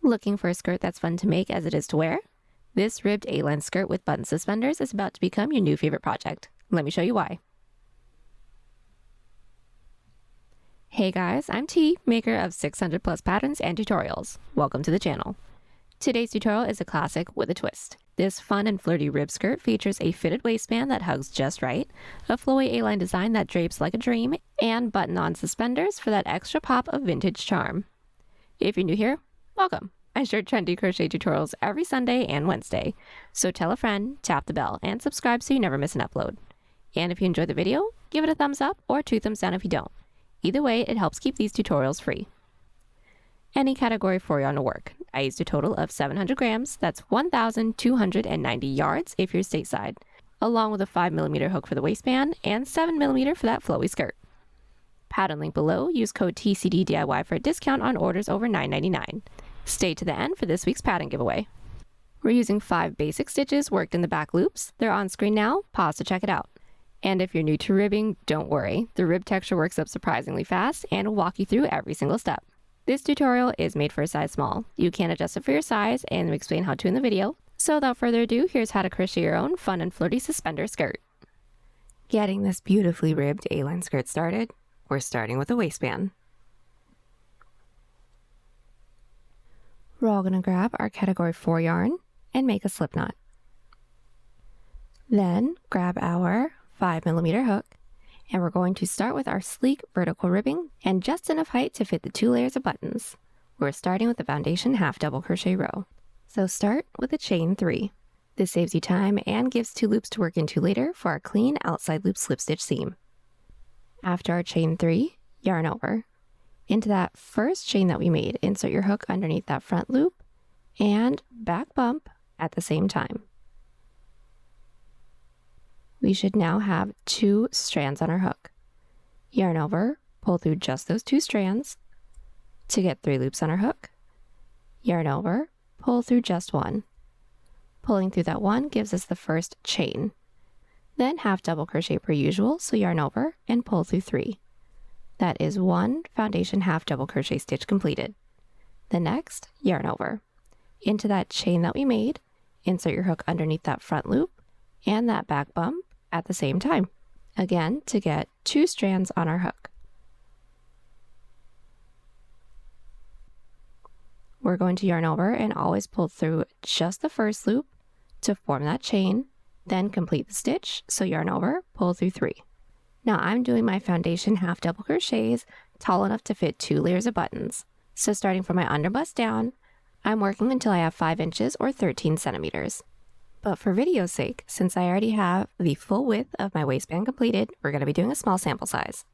Looking for a skirt that's fun to make as it is to wear? This ribbed A-line skirt with button suspenders is about to become your new favorite project. Let me show you why. Hey guys, I'm T, maker of 600 plus patterns and tutorials. Welcome to the channel. Today's tutorial is a classic with a twist. This fun and flirty rib skirt features a fitted waistband that hugs just right, a flowy A-line design that drapes like a dream, and button-on suspenders for that extra pop of vintage charm. If you're new here, welcome. I share trendy crochet tutorials every Sunday and Wednesday, so tell a friend, tap the bell, and subscribe so you never miss an upload. And if you enjoyed the video, give it a thumbs up or 2 thumbs down if you don't. Either way, it helps keep these tutorials free. Any category for yarn will work. I used a total of 700 grams, that's 1,290 yards if you're stateside, along with a 5mm hook for the waistband and 7mm for that flowy skirt. Pattern link below, use code TCDDIY for a discount on orders over $9.99. Stay to the end for this week's pattern giveaway. We're using 5 basic stitches worked in the back loops. They're on screen now, pause to check it out. And if you're new to ribbing, don't worry. The rib texture works up surprisingly fast and will walk you through every single step. This tutorial is made for a size small. You can adjust it for your size and we explain how to in the video. So without further ado, here's how to crochet your own fun and flirty suspender skirt. Getting this beautifully ribbed A-line skirt started, we're starting with a waistband. We're all going to grab our category 4 yarn and make a slip knot. Then grab our 5mm hook and we're going to start with our sleek vertical ribbing and just enough height to fit the 2 layers of buttons. We're starting with the foundation half double crochet row. So start with a chain 3. This saves you time and gives 2 loops to work into later for our clean outside loop slip stitch seam. After our chain 3, yarn over. Into that first chain that we made, insert your hook underneath that front loop and back bump at the same time. We should now have 2 strands on our hook. Yarn over, pull through just those 2 strands to get 3 loops on our hook. Yarn over, pull through just 1. Pulling through that 1 gives us the first chain. Then half double crochet per usual, so yarn over and pull through 3. That is 1 foundation half double crochet stitch completed. The next, yarn over. Into that chain that we made, insert your hook underneath that front loop and that back bump at the same time. Again, to get 2 strands on our hook. We're going to yarn over and always pull through just the first loop to form that chain, then complete the stitch, so yarn over, pull through 3. Now I'm doing my foundation half double crochets tall enough to fit 2 layers of buttons. So starting from my underbust down, I'm working until I have 5 inches or 13 centimeters. But for video's sake, since I already have the full width of my waistband completed, we're going to be doing a small sample size.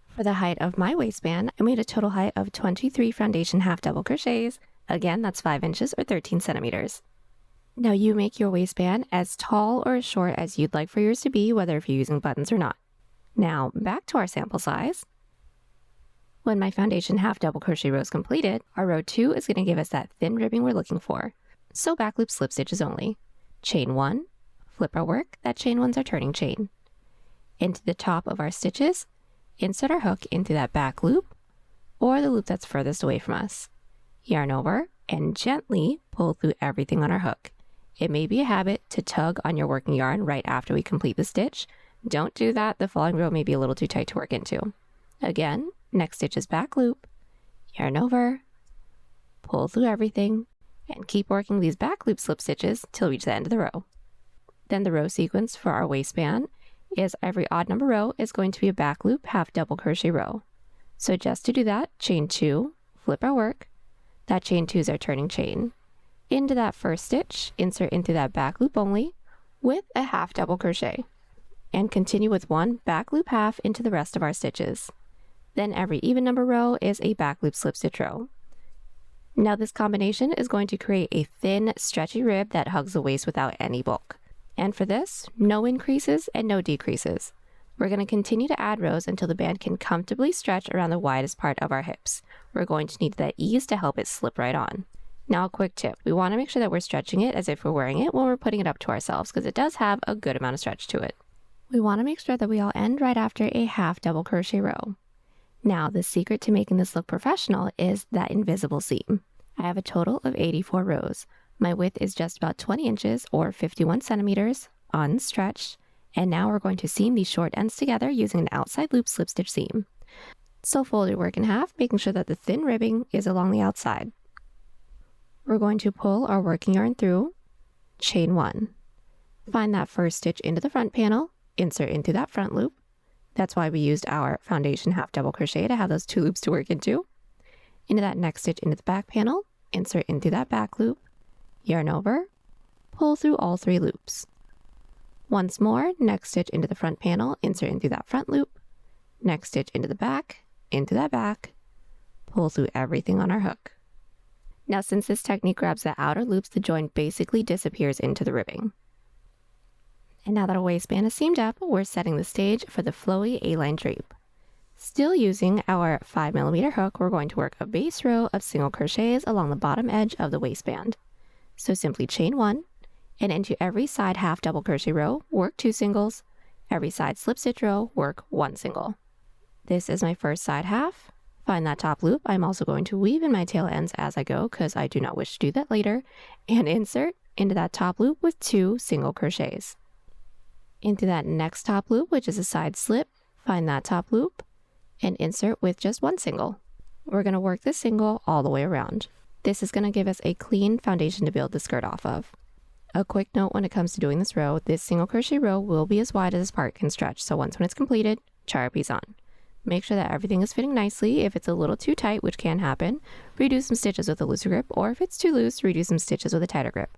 For the height of my waistband, I made a total height of 23 foundation half double crochets. Again, that's 5 inches or 13 centimeters. Now you make your waistband as tall or as short as you'd like for yours to be, whether if you're using buttons or not. Now back to our sample size. When my foundation half double crochet row is completed, our row 2 is going to give us that thin ribbing we're looking for. So back loop slip stitches only. Chain 1, flip our work, that chain 1's our turning chain. Into the top of our stitches, insert our hook into that back loop or the loop that's furthest away from us. Yarn over and gently pull through everything on our hook. It may be a habit to tug on your working yarn right after we complete the stitch. Don't do that, the following row may be a little too tight to work into. Again, next stitch is back loop, yarn over, pull through everything, and keep working these back loop slip stitches till we reach the end of the row. Then the row sequence for our waistband is every odd number row is going to be a back loop half double crochet row. So just to do that, chain 2, flip our work, that chain 2 is our turning chain. Into that first stitch, insert into that back loop only with a half double crochet. And continue with 1 back loop half into the rest of our stitches. Then every even number row is a back loop slip stitch row. Now this combination is going to create a thin, stretchy rib that hugs the waist without any bulk. And for this, no increases and no decreases. We're going to continue to add rows until the band can comfortably stretch around the widest part of our hips. We're going to need that ease to help it slip right on. Now a quick tip, we want to make sure that we're stretching it as if we're wearing it when we're putting it up to ourselves because it does have a good amount of stretch to it. We want to make sure that we all end right after a half double crochet row. Now the secret to making this look professional is that invisible seam. I have a total of 84 rows. My width is just about 20 inches or 51 centimeters, unstretched, and now we're going to seam these short ends together using an outside loop slip stitch seam. So fold your work in half, making sure that the thin ribbing is along the outside. We're going to pull our working yarn through, chain 1. Find that first stitch into the front panel, insert into that front loop. That's why we used our foundation half double crochet to have those 2 loops to work into. Into that next stitch into the back panel, insert into that back loop, yarn over, pull through all 3 loops. Once more, next stitch into the front panel, insert into that front loop, next stitch into the back, into that back, pull through everything on our hook. Now since this technique grabs the outer loops, the join basically disappears into the ribbing. And now that our waistband is seamed up, we're setting the stage for the flowy A-line drape. Still using our 5mm hook, we're going to work a base row of single crochets along the bottom edge of the waistband. So simply chain 1, and into every side half double crochet row, work 2 singles, every side slip stitch row, work 1 single. This is my first side half. Find that top loop. I'm also going to weave in my tail ends as I go because I do not wish to do that later, and insert into that top loop with 2 single crochets. Into that next top loop, which is a side slip, find that top loop and insert with just 1 single. We're going to work this single all the way around. This is going to give us a clean foundation to build the skirt off of. A quick note when it comes to doing this row, this single crochet row will be as wide as this part can stretch, so when it's completed, try your piece on. Make sure that everything is fitting nicely. If it's a little too tight, which can happen, redo some stitches with a looser grip, or if it's too loose, redo some stitches with a tighter grip.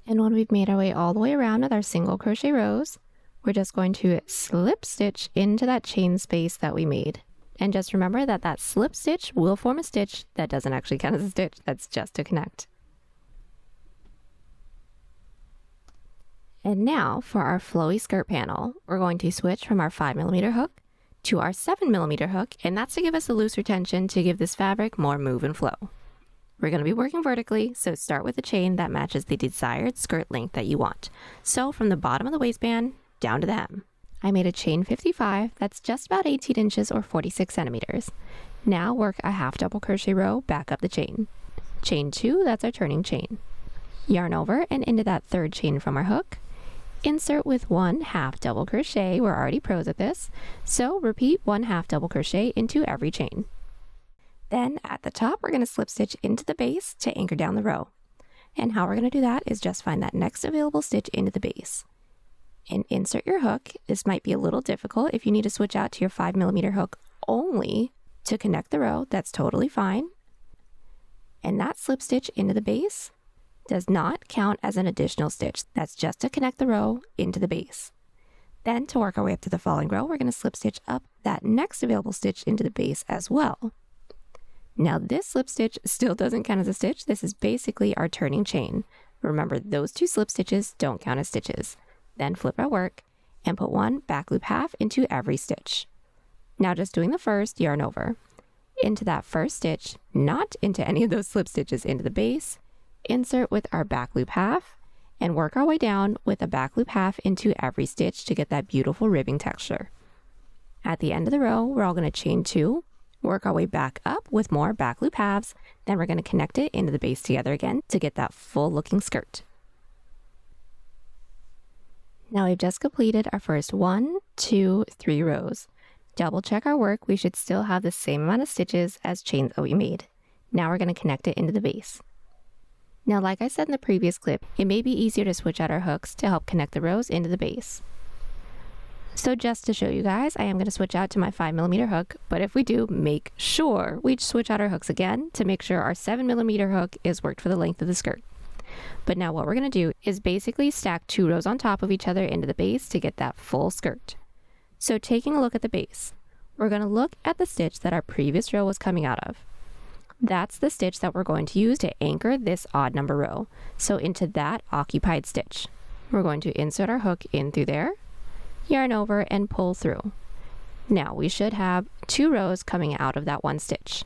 And when we've made our way all the way around with our single crochet rows, we're just going to slip stitch into that chain space that we made. And just remember that that slip stitch will form a stitch that doesn't actually count as a stitch, that's just to connect. And now for our flowy skirt panel, we're going to switch from our 5mm hook to our 7mm hook, and that's to give us a looser tension to give this fabric more move and flow. We're going to be working vertically, so start with a chain that matches the desired skirt length that you want. So from the bottom of the waistband down to the hem. I made a chain 55, that's just about 18 inches or 46 centimeters. Now work a half double crochet row back up the chain. Chain 2, that's our turning chain. Yarn over and into that third chain from our hook. Insert with 1 half double crochet, we're already pros at this, so repeat 1 half double crochet into every chain. Then at the top, we're going to slip stitch into the base to anchor down the row. And how we're going to do that is just find that next available stitch into the base. And insert your hook. This might be a little difficult if you need to switch out to your 5mm hook only to connect the row, that's totally fine. And that slip stitch into the base does not count as an additional stitch. That's just to connect the row into the base. Then to work our way up to the following row, we're going to slip stitch up that next available stitch into the base as well. Now this slip stitch still doesn't count as a stitch. This is basically our turning chain. Remember, those 2 slip stitches don't count as stitches. Then flip our work and put 1 back loop half into every stitch. Now just doing the first, yarn over. Into that first stitch, not into any of those slip stitches into the base, insert with our back loop half, and work our way down with a back loop half into every stitch to get that beautiful ribbing texture. At the end of the row, we're all going to chain 2, work our way back up with more back loop halves, then we're going to connect it into the base together again to get that full looking skirt. Now we've just completed our first 1, 2, 3 rows. Double check our work, we should still have the same amount of stitches as chains that we made. Now we're going to connect it into the base. Now like I said in the previous clip, it may be easier to switch out our hooks to help connect the rows into the base. So just to show you guys, I am going to switch out to my 5mm hook, but if we do, make sure we switch out our hooks again to make sure our 7mm hook is worked for the length of the skirt. But now what we're going to do is basically stack 2 rows on top of each other into the base to get that full skirt. So taking a look at the base, we're going to look at the stitch that our previous row was coming out of. That's the stitch that we're going to use to anchor this odd number row. So into that occupied stitch, we're going to insert our hook in through there, yarn over and pull through. Now we should have 2 rows coming out of that 1 stitch.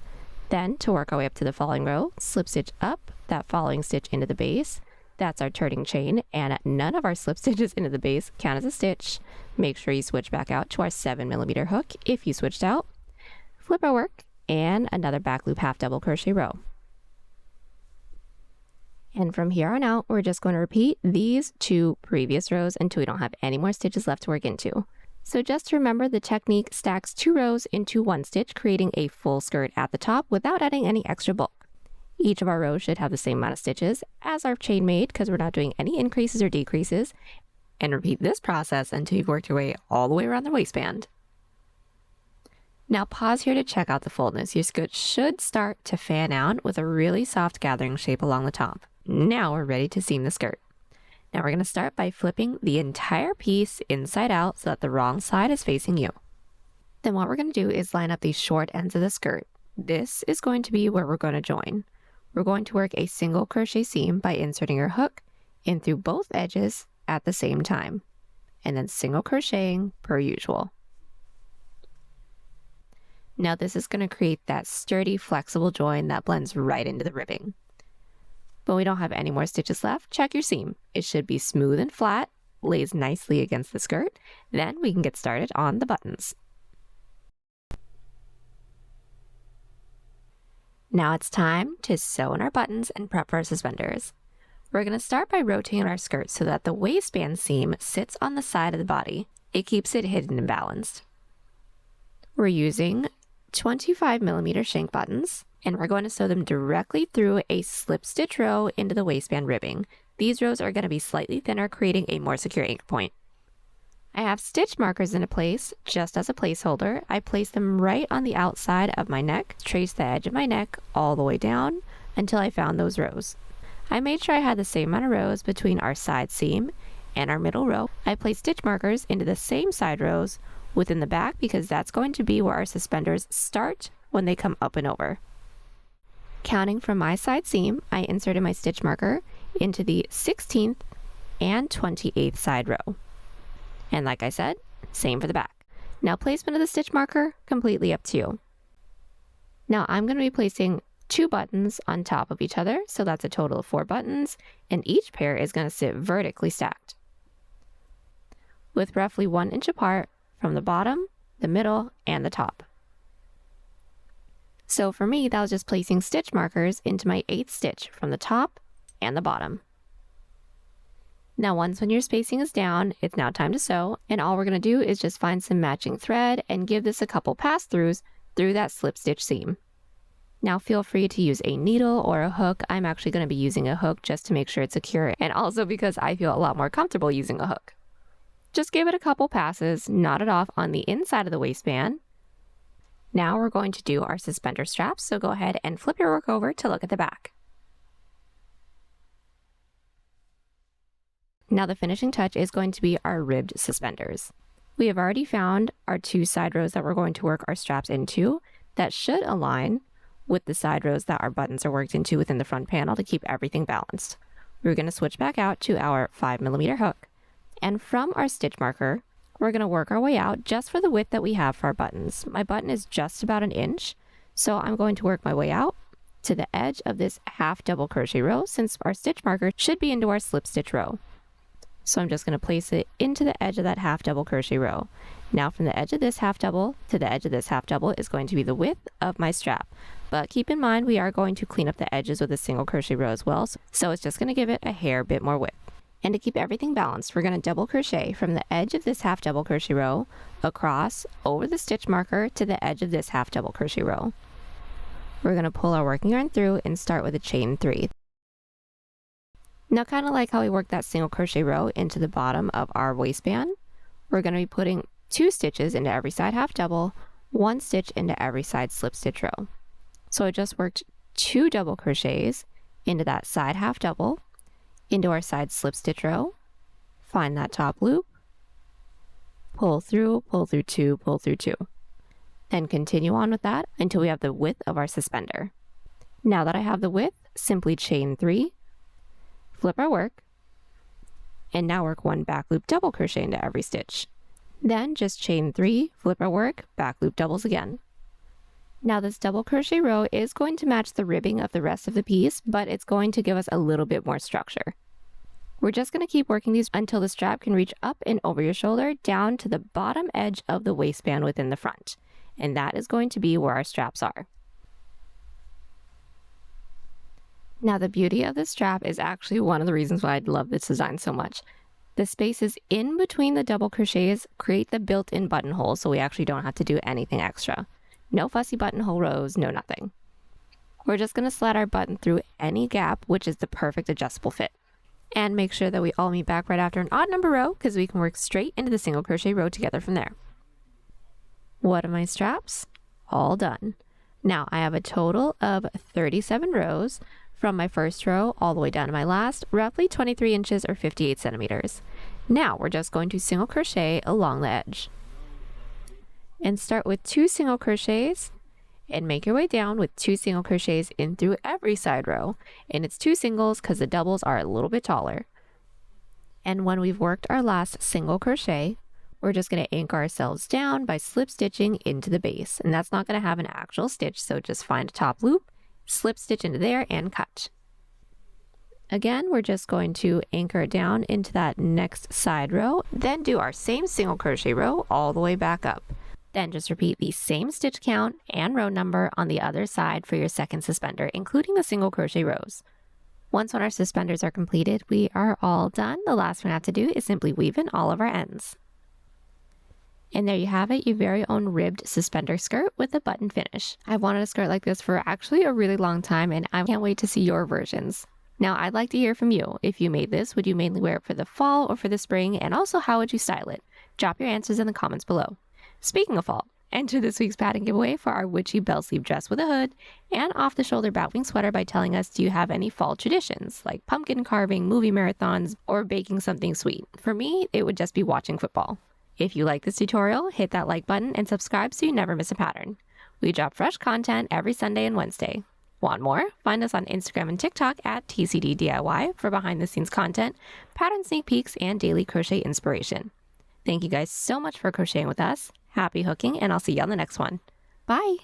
Then to work our way up to the following row, slip stitch up that following stitch into the base. That's our turning chain, and none of our slip stitches into the base count as a stitch. Make sure you switch back out to our 7mm hook if you switched out. Flip our work and another back loop half double crochet row. And from here on out, we're just going to repeat these 2 previous rows until we don't have any more stitches left to work into. So just remember, the technique stacks 2 rows into 1 stitch, creating a full skirt at the top without adding any extra bulk. Each of our rows should have the same amount of stitches as our chain made because we're not doing any increases or decreases. And repeat this process until you've worked your way all the way around the waistband. Now pause here to check out the fullness. Your skirt should start to fan out with a really soft gathering shape along the top. Now we're ready to seam the skirt. Now we're going to start by flipping the entire piece inside out so that the wrong side is facing you. Then what we're going to do is line up these short ends of the skirt. This is going to be where we're going to join. We're going to work a single crochet seam by inserting your hook in through both edges at the same time, and then single crocheting per usual. Now this is going to create that sturdy, flexible join that blends right into the ribbing. When we don't have any more stitches left, check your seam. It should be smooth and flat, lays nicely against the skirt. Then we can get started on the buttons. Now it's time to sew in our buttons and prep for our suspenders. We're going to start by rotating our skirt so that the waistband seam sits on the side of the body. It keeps it hidden and balanced. We're using 25mm shank buttons, and we're going to sew them directly through a slip stitch row into the waistband ribbing. These rows are going to be slightly thinner, creating a more secure anchor point. I have stitch markers into place just as a placeholder. I place them right on the outside of my neck, trace the edge of my neck all the way down until I found those rows. I made sure I had the same amount of rows between our side seam and our middle row. I placed stitch markers into the same side rows within the back because that's going to be where our suspenders start when they come up and over. Counting from my side seam, I inserted my stitch marker into the 16th and 28th side row. And like I said, same for the back. Now placement of the stitch marker, completely up to you. Now I'm going to be placing 2 buttons on top of each other, so that's a total of 4 buttons, and each pair is going to sit vertically stacked, with roughly 1 inch apart from the bottom, the middle, and the top. So for me, that was just placing stitch markers into my 8th stitch from the top and the bottom. Now once when your spacing is down, it's now time to sew, and all we're going to do is just find some matching thread and give this a couple pass-throughs through that slip stitch seam. Now feel free to use a needle or a hook. I'm actually going to be using a hook just to make sure it's secure, and also because I feel a lot more comfortable using a hook. Just give it a couple passes, knot it off on the inside of the waistband. Now we're going to do our suspender straps, so go ahead and flip your work over to look at the back. Now the finishing touch is going to be our ribbed suspenders. We have already found our 2 side rows that we're going to work our straps into that should align with the side rows that our buttons are worked into within the front panel to keep everything balanced. We're going to switch back out to our 5mm hook, and from our stitch marker, we're going to work our way out just for the width that we have for our buttons. My button is just about 1 inch, so I'm going to work my way out to the edge of this half double crochet row since our stitch marker should be into our slip stitch row. So I'm just going to place it into the edge of that half double crochet row. Now from the edge of this half double to the edge of this half double is going to be the width of my strap. But keep in mind, we are going to clean up the edges with a single crochet row as well, so it's just going to give it a hair bit more width. And to keep everything balanced, we're going to double crochet from the edge of this half double crochet row across over the stitch marker to the edge of this half double crochet row. We're going to pull our working yarn through and start with a chain 3. Now, kind of like how we worked that single crochet row into the bottom of our waistband, we're going to be putting 2 stitches into every side half double, 1 stitch into every side slip stitch row. So I just worked 2 double crochets into that side half double, into our side slip stitch row, find that top loop, pull through 2, pull through 2. Then continue on with that until we have the width of our suspender. Now that I have the width, simply chain 3, flip our work, and now work 1 back loop double crochet into every stitch. Then just chain 3, flip our work, back loop doubles again. Now this double crochet row is going to match the ribbing of the rest of the piece, but it's going to give us a little bit more structure. We're just going to keep working these until the strap can reach up and over your shoulder down to the bottom edge of the waistband within the front. And that is going to be where our straps are. Now the beauty of this strap is actually one of the reasons why I love this design so much. The spaces in between the double crochets create the built-in buttonhole, so we actually don't have to do anything extra. No fussy buttonhole rows, no nothing. We're just going to slide our button through any gap, which is the perfect adjustable fit. And make sure that we all meet back right after an odd number row, because we can work straight into the single crochet row together from there. One of my straps all done. Now I have a total of 37 rows from my first row all the way down to my last, roughly 23 inches or 58 centimeters. Now we're just going to single crochet along the edge. And start with 2 single crochets and make your way down with 2 single crochets in through every side row. And it's 2 singles because the doubles are a little bit taller. And when we've worked our last single crochet, we're just going to anchor ourselves down by slip stitching into the base. And that's not going to have an actual stitch, so just find a top loop, slip stitch into there, and cut. Again, we're just going to anchor down into that next side row, then do our same single crochet row all the way back up. Then just repeat the same stitch count and row number on the other side for your second suspender, including the single crochet rows. Once our suspenders are completed, we are all done. The last thing we have to do is simply weave in all of our ends. And there you have it, your very own ribbed suspender skirt with a button finish. I've wanted a skirt like this for actually a really long time, and I can't wait to see your versions. Now, I'd like to hear from you. If you made this, would you mainly wear it for the fall or for the spring? And also, how would you style it? Drop your answers in the comments below. Speaking of fall, enter this week's pattern giveaway for our witchy bell sleeve dress with a hood and off-the-shoulder batwing sweater by telling us, do you have any fall traditions like pumpkin carving, movie marathons, or baking something sweet? For me, it would just be watching football. If you like this tutorial, hit that like button and subscribe so you never miss a pattern. We drop fresh content every Sunday and Wednesday. Want more? Find us on Instagram and TikTok at TCDDIY for behind the scenes content, pattern sneak peeks, and daily crochet inspiration. Thank you guys so much for crocheting with us. Happy hooking, and I'll see you on the next one. Bye!